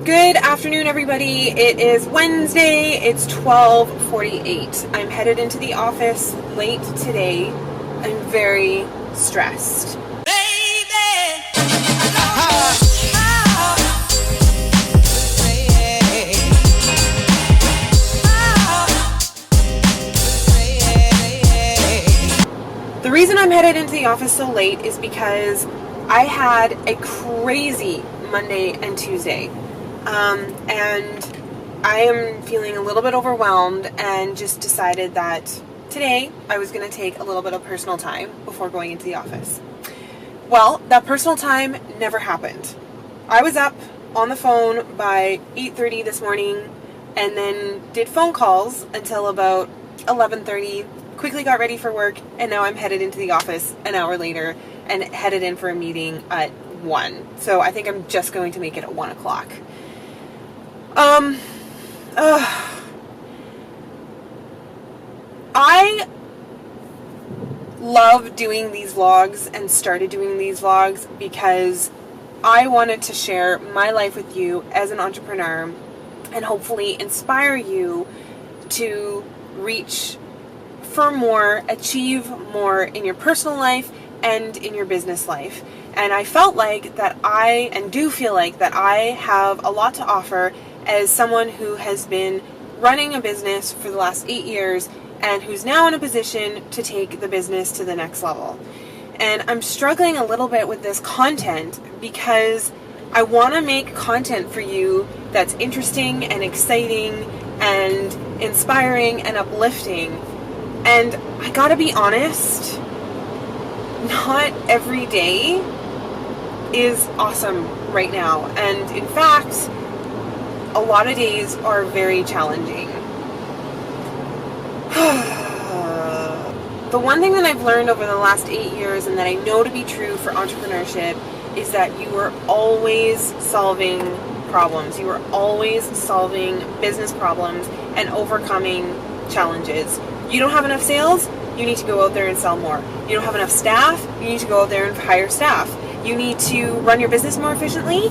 Good afternoon, everybody. It is Wednesday. It's 12:48. I'm headed into the office late today. I'm very stressed. The reason I'm headed into the office so late is because I had a crazy Monday and Tuesday. And I am feeling a little bit overwhelmed and just decided that today I was going to take a little bit of personal time before going into the office. Well, that personal time never happened. I was up on the phone by 8:30 this morning and then did phone calls until about 11:30, quickly got ready for work, and now I'm headed into the office an hour later and headed in for a meeting at 1. So I think I'm just going to make it at 1 o'clock. I love doing these vlogs and started doing these vlogs because I wanted to share my life with you as an entrepreneur and hopefully inspire you to reach for more, achieve more in your personal life and in your business life. And I felt like that do feel like that I have a lot to offer as someone who has been running a business for the last 8 years and who's now in a position to take the business to the next level. And I'm struggling a little bit with this content because I want to make content for you that's interesting and exciting and inspiring and uplifting. And I gotta be honest, not every day is awesome right now. And in fact, a lot of days are very challenging. The one thing that I've learned over the last 8 years and that I know to be true for entrepreneurship is that you are always solving problems. You are always solving business problems and overcoming challenges. You don't have enough sales, you need to go out there and sell more. You don't have enough staff, you need to go out there and hire staff. You need to run your business more efficiently.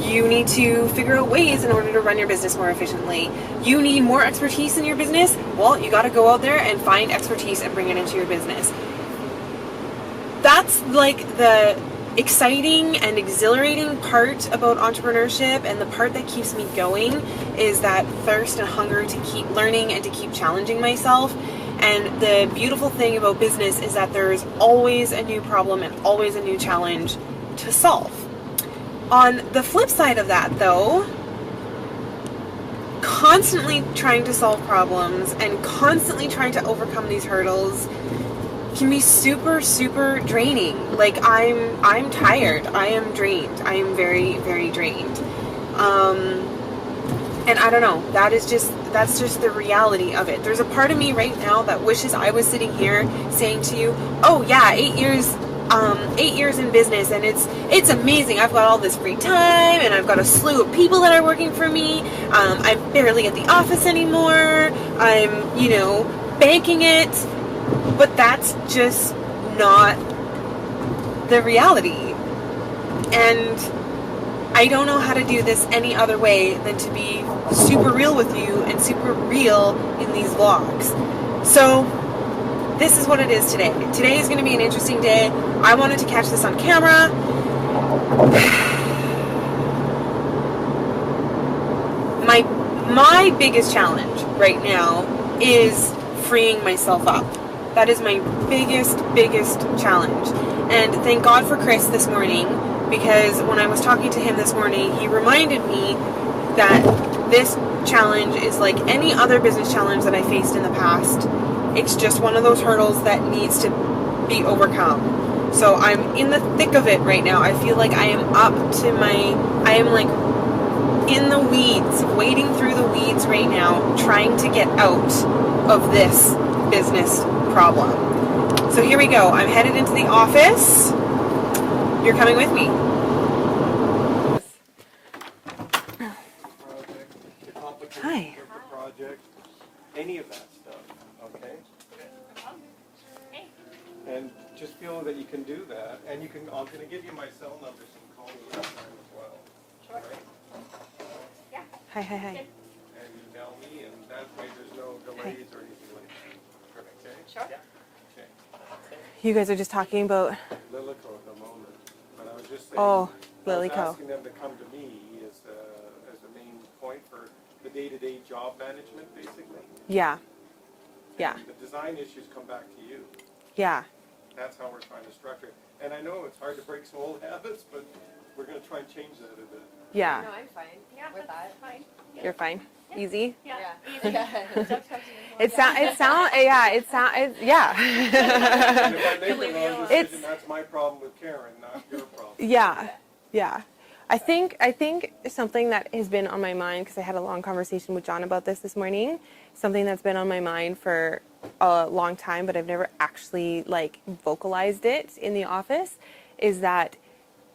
You need to figure out ways in order to run your business more efficiently. You need more expertise in your business. Well, you got to go out there and find expertise and bring it into your business. That's like the exciting and exhilarating part about entrepreneurship, and the part that keeps me going is that thirst and hunger to keep learning and to keep challenging myself. And the beautiful thing about business is that there's always a new problem and always a new challenge to solve. On the flip side of that, though, constantly trying to solve problems and constantly trying to overcome these hurdles can be super, super draining. Like, I'm tired. I am drained. I am very, very drained. And I don't know. That's just the reality of it. There's a part of me right now that wishes I was sitting here saying to you, "Oh yeah, 8 years in business, and it's amazing. I've got all this free time, and I've got a slew of people that are working for me. I'm barely at the office anymore. I'm, banking it." But that's just not the reality. And I don't know how to do this any other way than to be super real with you and super real in these vlogs. So this is what it is today. Today is going to be an interesting day. I wanted to catch this on camera. My biggest challenge right now is freeing myself up. That is my biggest challenge. And thank God for Chris this morning, because when I was talking to him this morning, he reminded me that this challenge is like any other business challenge that I faced in the past. It's just one of those hurdles that needs to be overcome. So I'm in the thick of it right now. I feel like I am like in the weeds, wading through the weeds right now, trying to get out of this business problem. So here we go. I'm headed into the office. You're coming with me. Hi. Project, any of that stuff, okay? And just feel that you can do that, and I'm going to give you my cell number so you can call me anytime as well. All right? Hi. And email me, and that way there's no delays or anything like that. Perfect, okay? Sure. Okay. You guys are just talking about, Lilico at the moment, but I was just saying. oh, I was Lilyco. asking them to come to me as the main point for the day-to-day job management, basically. Yeah. Yeah. And the design issues come back to you. Yeah. That's how we're trying to structure it. And I know it's hard to break some old habits, but we're gonna try and change that a bit. Yeah. No, I'm fine with that. Fine. You're fine. Easy. Yeah. Yeah. It yeah. And if I make the wrong It's- decision, that's my problem with Karen, not your problem. Yeah. Yeah. I think something that has been on my mind, because I had a long conversation with John about this morning, something that's been on my mind for a long time, but I've never actually like vocalized it in the office, is that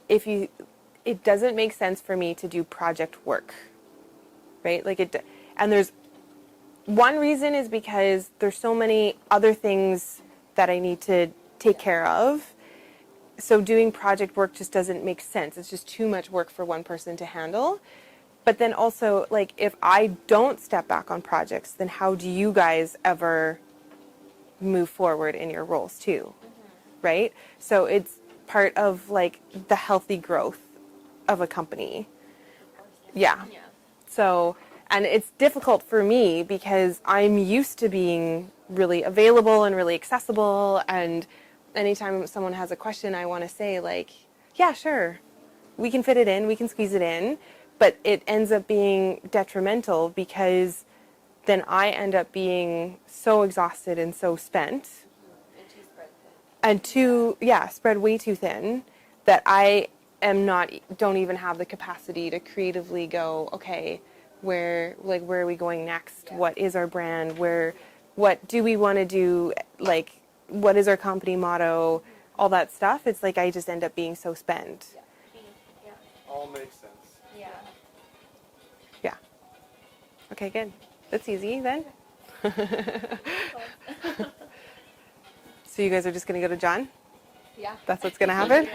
it doesn't make sense for me to do project work, right? And there's one reason is because there's so many other things that I need to take care of. So doing project work just doesn't make sense. It's just too much work for one person to handle. But then also, like, if I don't step back on projects, then how do you guys ever move forward in your roles too? Right? So it's part of like the healthy growth of a company. Yeah. So, and it's difficult for me because I'm used to being really available and really accessible, and anytime someone has a question, I want to say like, yeah, sure, we can fit it in, we can squeeze it in, but it ends up being detrimental because then I end up being so exhausted and so spent and spread way too thin that I don't even have the capacity to creatively go, okay, where are we going next? Yeah. What is our brand? What do we want to do? Like, what is our company motto? All that stuff. It's like I just end up being so spent. Yeah. All makes sense. Yeah. Yeah. Okay, good. That's easy then. So you guys are just going to go to John? Yeah. That's what's going to happen?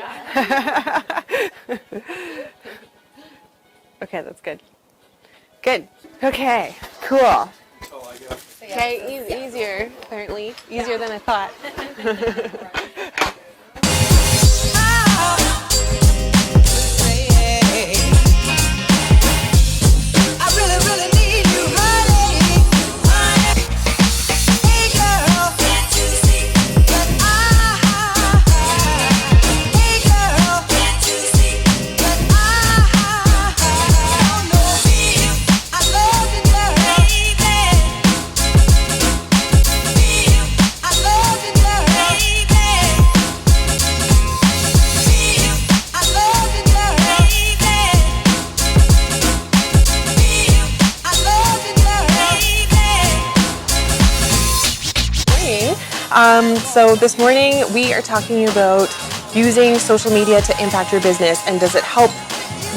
Okay, that's good. Good. Okay, cool. Oh, I guess. Okay, easier, apparently. Easier than I thought. So this morning we are talking about using social media to impact your business, and does it help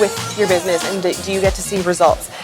with your business, and do you get to see results?